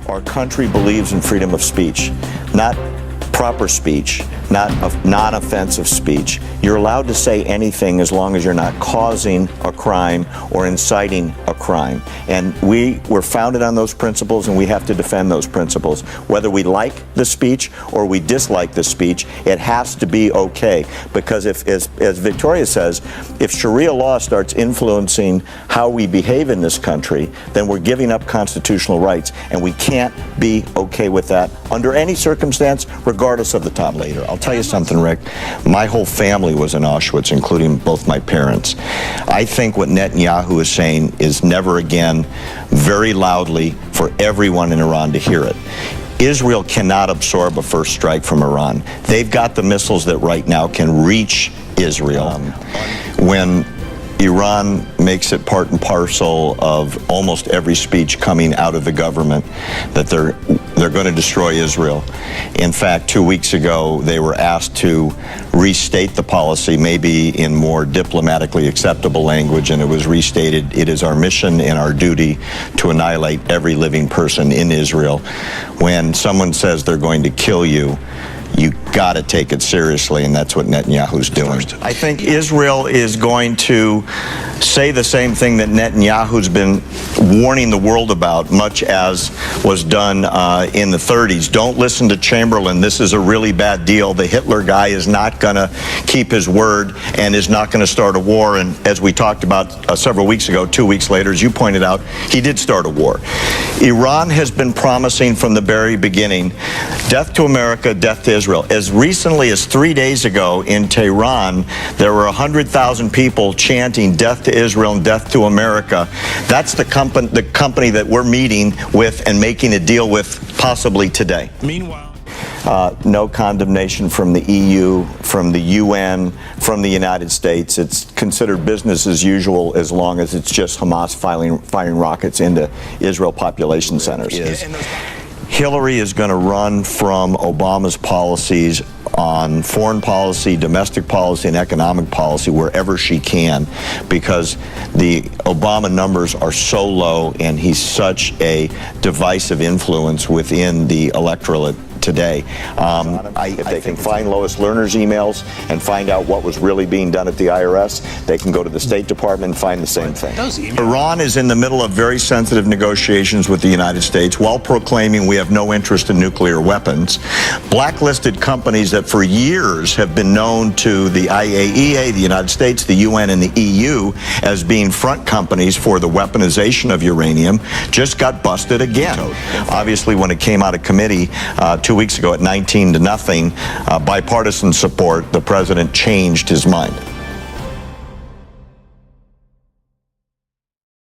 Our country believes in freedom of speech, not proper speech, not non-offensive speech. You're allowed to say anything as long as you're not causing a crime or inciting a crime. And we were founded on those principles, and we have to defend those principles. Whether we like the speech or we dislike the speech, it has to be okay. Because if, as Victoria says, if Sharia law starts influencing how we behave in this country, then we're giving up constitutional rights, and we can't be okay with that under any circumstance, regardless of the top leader. I'll tell you something, Rick. My whole family was in Auschwitz, including both my parents. I think what Netanyahu is saying is never again, very loudly, for everyone in Iran to hear it. Israel cannot absorb a first strike from Iran. They've got the missiles that right now can reach Israel. When Iran makes it part and parcel of almost every speech coming out of the government that they're going to destroy Israel. In fact, 2 weeks ago, they were asked to restate the policy, maybe in more diplomatically acceptable language, and it was restated: it is our mission and our duty to annihilate every living person in Israel. When someone says they're going to kill you, you got to take it seriously, and that's what Netanyahu's doing. I think Israel is going to say the same thing that Netanyahu's been warning the world about, much as was done in the 30s. Don't listen to Chamberlain. This is a really bad deal. The Hitler guy is not going to keep his word and is not going to start a war. And as we talked about several weeks ago, 2 weeks later, as you pointed out, he did start a war. Iran has been promising from the very beginning, death to America, death to Israel. As recently as 3 days ago in Tehran, there were 100,000 people chanting death to Israel and death to America. That's the company that we're meeting with and making a deal with possibly today. Meanwhile, no condemnation from the EU, from the UN, from the United States. It's considered business as usual as long as it's just Hamas firing rockets into Israel population centers. Hillary is going to run from Obama's policies on foreign policy, domestic policy, and economic policy wherever she can, because the Obama numbers are so low and he's such a divisive influence within the electorate today. If they can find Lois Lerner's emails and find out what was really being done at the IRS, they can go to the State Department and find the same thing. Iran is in the middle of very sensitive negotiations with the United States while proclaiming we have no interest in nuclear weapons. Blacklisted companies that for years have been known to the IAEA, the United States, the UN, and the EU as being front companies for the weaponization of uranium just got busted again. Obviously, when it came out of committee 2 weeks ago at 19-0, bipartisan support, the president changed his mind.